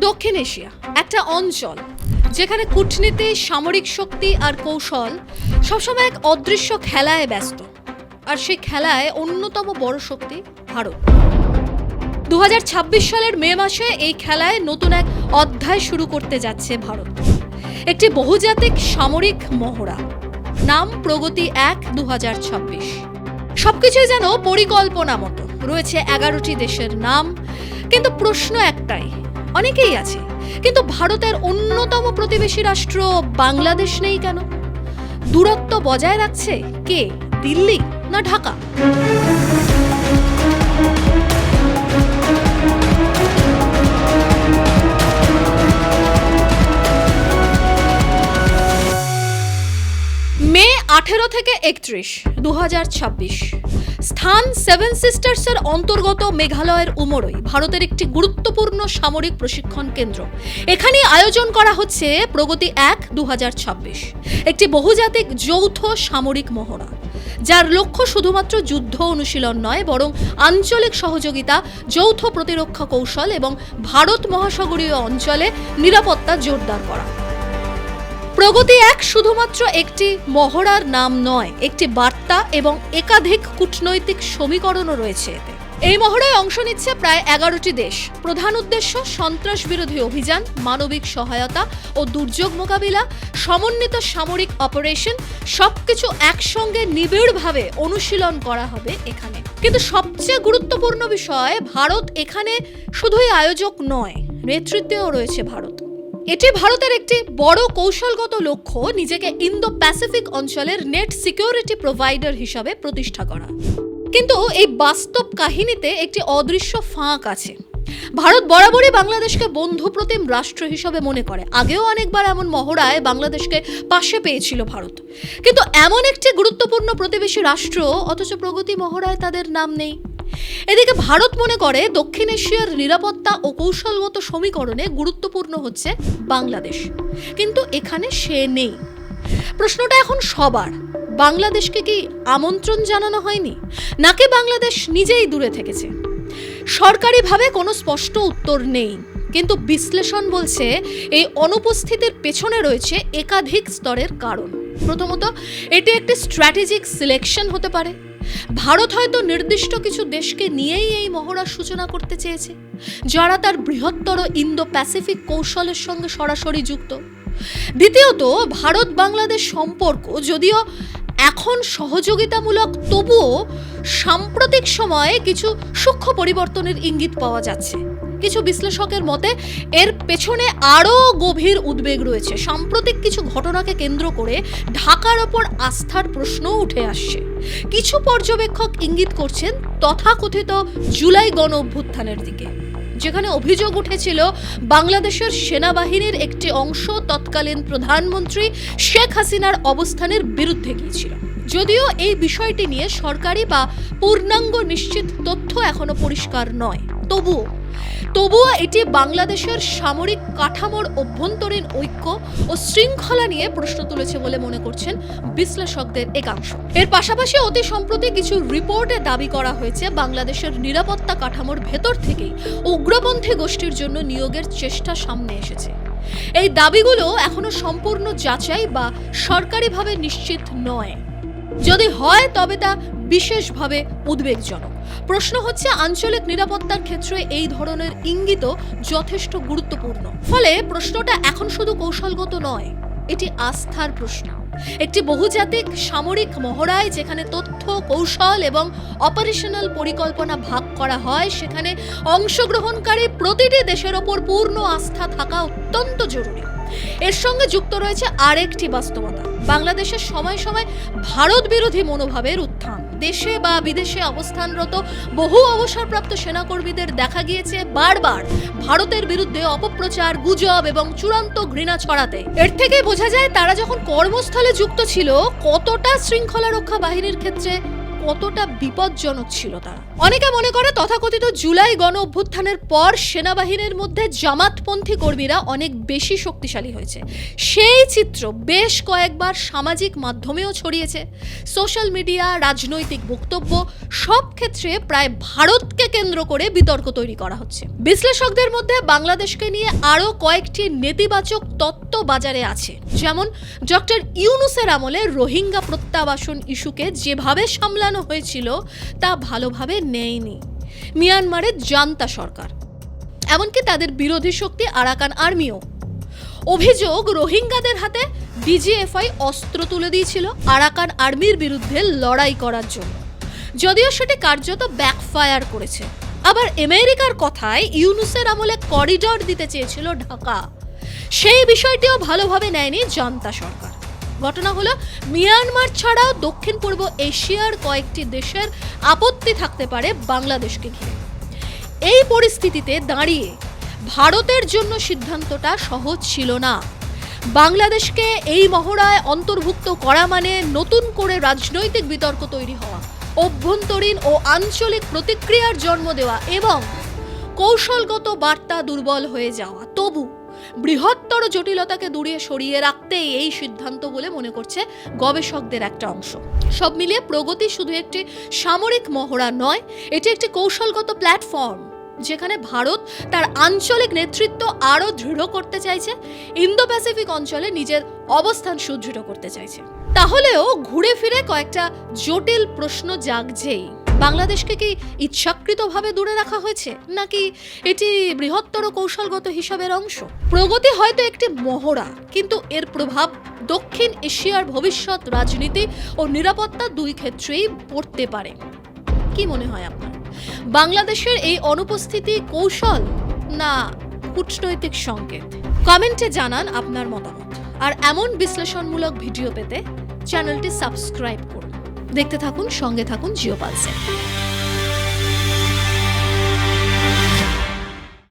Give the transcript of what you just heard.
দক্ষিণ এশিয়া একটা অঞ্চল যেখানে কূটনীতি, সামরিক শক্তি আর কৌশল সবসময় এক অদৃশ্য খেলায় ব্যস্ত। আর সেই খেলায় অন্যতম বড় শক্তি ভারত। 2026 সালের মে মাসে এই খেলায় নতুন এক অধ্যায় শুরু করতে যাচ্ছে ভারত। একটি বহুজাতিক সামরিক মহড়া, নাম প্রগতি-1 2026। সবকিছুই যেন পরিকল্পনা মতো, রয়েছে 11টি দেশের নাম। কিন্তু প্রশ্ন একটাই, অনেকেই আছে, কিন্তু ভারতের অন্যতম প্রতিবেশী রাষ্ট্র বাংলাদেশ নেই কেন? দূরত্ব বজায় রাখছে কে, দিল্লি না ঢাকা? মে 18 থেকে 31, 2026। স্থান সেভেন সিস্টার্সের অন্তর্গত মেঘালয়ের উমরই, ভারতের একটি গুরুত্বপূর্ণ সামরিক প্রশিক্ষণ কেন্দ্র। এখানে আয়োজন করা হচ্ছে প্রগতি-1 2026, একটি বহুজাতিক যৌথ সামরিক মহড়া, যার লক্ষ্য শুধুমাত্র যুদ্ধ অনুশীলন নয়, বরং আঞ্চলিক সহযোগিতা, যৌথ প্রতিরক্ষা কৌশল এবং ভারত মহাসাগরীয় অঞ্চলে নিরাপত্তা জোরদার করা। প্রগতি-1 শুধুমাত্র একটি মহড়ার নাম নয়, একটি বার্তা এবং একাধিক কূটনৈতিক সমীকরণও রয়েছে এতে। এই মহড়ায় অংশ নিচ্ছে প্রায় 11টি দেশ। প্রধান উদ্দেশ্য সন্ত্রাস বিরোধী অভিযান, মানবিক সহায়তা ও দুর্যোগ মোকাবিলা, সমন্বিত সামরিক অপারেশন, সবকিছু একসঙ্গে নিবিড়ভাবে অনুশীলন করা হবে এখানে। কিন্তু সবচেয়ে গুরুত্বপূর্ণ বিষয়, ভারত এখানে শুধুই আয়োজক নয়, নেতৃত্বেও রয়েছে ভারত। এটি ভারতের একটি বড় কৌশলগত লক্ষ্য, নিজেকে ইন্দো প্যাসিফিক অঞ্চলের নেট সিকিউরিটি প্রোভাইডার হিসাবে প্রতিষ্ঠা করা। কিন্তু এই বাস্তব কাহিনীতে একটি অদৃশ্য ফাঁক আছে। ভারত বরাবরই বাংলাদেশকে বন্ধুপ্রতিম রাষ্ট্র হিসাবে মনে করে। আগেও অনেকবার এমন মহড়ায় বাংলাদেশকে পাশে পেয়েছিল ভারত। কিন্তু এমন একটি গুরুত্বপূর্ণ প্রতিবেশী রাষ্ট্র, অথচ প্রগতি মহড়ায় তাদের নাম নেই। এদিকে ভারত মনে করে দক্ষিণ এশিয়ার নিরাপত্তা ও কৌশলগত সমীকরণে গুরুত্বপূর্ণ হচ্ছে বাংলাদেশ, কিন্তু এখানে সে নেই। প্রশ্নটা এখন সবার, বাংলাদেশকে কি আমন্ত্রণ জানানো হয়নি, নাকি বাংলাদেশ নিজেই দূরে থেকেছে? সরকারিভাবে কোনো স্পষ্ট উত্তর নেই, কিন্তু বিশ্লেষণ বলছে এই অনুপস্থিতির পেছনে রয়েছে একাধিক স্তরের কারণ। প্রথমত, এটি একটি স্ট্র্যাটেজিক সিলেকশন হতে পারে। ভারত হয়তো নির্দিষ্ট কিছু দেশকে নিয়েই এই মহড়ার সূচনা করতে চেয়েছে, যারা তার বৃহত্তর ইন্দো প্যাসিফিক কৌশলের সঙ্গে সরাসরি যুক্ত। দ্বিতীয়ত, ভারত বাংলাদেশ সম্পর্ক যদিও এখন সহযোগিতামূলক, তবুও সাম্প্রতিক সময়ে কিছু সূক্ষ্ম পরিবর্তনের ইঙ্গিত পাওয়া যাচ্ছে। কিছু বিশ্লেষকের মতে এর পেছনে আরও গভীর উদ্বেগ রয়েছে। সাম্প্রতিক কিছু ঘটনাকে কেন্দ্র করে ঢাকার ওপর আস্থার প্রশ্নও উঠে আসছে। কিছু পর্যবেক্ষক ইঙ্গিত করছেন তথাকথিত জুলাই গণ অভ্যুত্থানের দিকে, যেখানে অভিযোগ উঠেছিল বাংলাদেশের সেনাবাহিনীর একটি অংশ তৎকালীন প্রধানমন্ত্রী শেখ হাসিনার অবস্থানের বিরুদ্ধে গিয়েছিল। যদিও এই বিষয়টি নিয়ে সরকারি বা পূর্ণাঙ্গ নিশ্চিত তথ্য এখনো পরিষ্কার নয়, তবুও এটি বাংলাদেশের সামরিক কাঠামোর অভ্যন্তরীণ ঐক্য ও শৃঙ্খলা নিয়ে প্রশ্ন তুলেছে বলে মনে করছেন বিশ্লেষকদের একাংশ। এর পাশাপাশি অতি সম্প্রতি কিছু রিপোর্টে দাবি করা হয়েছে বাংলাদেশের নিরাপত্তা কাঠামোর ভেতর থেকেই উগ্রপন্থী গোষ্ঠীর জন্য নিয়োগের চেষ্টা সামনে এসেছে। এই দাবিগুলো এখনো সম্পূর্ণ যাচাই বা সরকারিভাবে নিশ্চিত নয়। যদি হয় তবে তা বিশেষভাবে উদ্বেগজনক। প্রশ্ন হচ্ছে, আঞ্চলিক নিরাপত্তার ক্ষেত্রে এই ধরনের ইঙ্গিতও যথেষ্ট গুরুত্বপূর্ণ। ফলে প্রশ্নটা এখন শুধু কৌশলগত নয়, এটি আস্থার প্রশ্ন। একটি বহুজাতিক সামরিক মহড়ায় যেখানে তথ্য, কৌশল এবং অপারেশনাল পরিকল্পনা ভাগ করা হয়, সেখানে অংশগ্রহণকারী প্রতিটি দেশের ওপর পূর্ণ আস্থা থাকা অত্যন্ত জরুরি। এর সঙ্গে যুক্ত রয়েছে আরেকটি বাস্তবতা, বাংলাদেশের সময় সময় ভারত বিরোধী মনোভাবের উত্থান। দেশে বা বিদেশে অবস্থানরত বহু অবসরপ্রাপ্ত সেনাকর্মীদের দেখা গিয়েছে বারবার ভারতের বিরুদ্ধে অপপ্রচার, গুজব এবং চূড়ান্ত ঘৃণা ছড়াতে। এর থেকে বোঝা যায় তারা যখন কর্মস্থলে যুক্ত ছিল, কতটা শৃঙ্খলা রক্ষা বাহিনীর ক্ষেত্রে কতটা বিপজ্জনক ছিল তারা। অনেকে মনে করে তথাকথিত জুলাই গণ অভ্যুত্থানের পর সেনাবাহিনীর মধ্যে জামাতপন্থী কর্মীরা অনেক বেশি শক্তিশালী হয়েছে। সেই চিত্র বেশ কয়েকবার সামাজিক মাধ্যমেও ছড়িয়েছে। সোশ্যাল মিডিয়া, রাজনৈতিক বক্তব্য, সব ক্ষেত্রে প্রায় ভারতকে কেন্দ্র করে বিতর্ক তৈরি করা হচ্ছে। বিশ্লেষকদের মধ্যে বাংলাদেশকে নিয়ে আরও কয়েকটি নেতিবাচক তত্ত্ব বাজারে আছে। যেমন ডক্টর ইউনূসের আমলে রোহিঙ্গা প্রত্যাবাসন ইস্যুকে যেভাবে সামলানো হয়েছিল তা ভালোভাবে নেয়নি মিয়ানমারের জান্তা সরকার, এমনকি তাদের বিরোধী শক্তি আরাকান আর্মিও। অভিযোগ, রোহিঙ্গাদের হাতে ডিজিএফআই অস্ত্র তুলে দিয়েছিল আরাকান আর্মির বিরুদ্ধে লড়াই করার জন্য, যদিও সেটি কার্যত ব্যাকফায়ার করেছে। আবার আমেরিকার কথায় ইউনূসের আমলে করিডর দিতে চেয়েছিল ঢাকা, সেই বিষয়টিও ভালোভাবে নেয়নি জান্তা সরকার। ঘটনা হলো, মিয়ানমার ছাড়াও দক্ষিণ পূর্ব এশিয়ার কয়েকটি দেশের আপত্তি থাকতে পারে বাংলাদেশকে ঘিরে। এই পরিস্থিতিতে দাঁড়িয়ে ভারতের জন্য সিদ্ধান্তটা সহজ ছিল না। বাংলাদেশকে এই মহড়ায় অন্তর্ভুক্ত করা মানে নতুন করে রাজনৈতিক বিতর্ক তৈরি হওয়া, অভ্যন্তরীণ ও আঞ্চলিক প্রতিক্রিয়ার জন্ম দেওয়া এবং কৌশলগত বার্তা দুর্বল হয়ে যাওয়া। তবু বৃহত্তর জটিলতাকে দূরে সরিয়ে রাখতেই এই সিদ্ধান্ত বলে মনে করছে গবেষকদের একটা অংশ। সব মিলিয়ে প্রগতি শুধু একটি সামরিক মহড়া নয়, এটি একটি কৌশলগত প্ল্যাটফর্ম যেখানে ভারত তার আঞ্চলিক নেতৃত্ব আরও দৃঢ় করতে চাইছে, ইন্দো প্যাসিফিক অঞ্চলে নিজের অবস্থান সুদৃঢ় করতে চাইছে। তাহলেও ঘুরে ফিরে কয়েকটা জটিল প্রশ্ন জাগছেই। বাংলাদেশকে কি ইচ্ছাকৃতভাবে দূরে রাখা হয়েছে, নাকি এটি বৃহত্তর কৌশলগত হিসাবের অংশ? প্রগতি হয়তো একটি মহড়া, কিন্তু এর প্রভাব দক্ষিণ এশিয়ার ভবিষ্যৎ রাজনীতি ও নিরাপত্তা দুই ক্ষেত্রেই পড়তে পারে। কি মনে হয় আপনার? বাংলাদেশের এই অনুপস্থিতি কৌশল না কূটনৈতিক সংকেত? কমেন্টে জানান আপনার মতামত। আর এমন বিশ্লেষণমূলক ভিডিও পেতে চ্যানেলটি সাবস্ক্রাইব করুন। দেখতে থাকুন, সঙ্গে থাকুন জিও পালসে।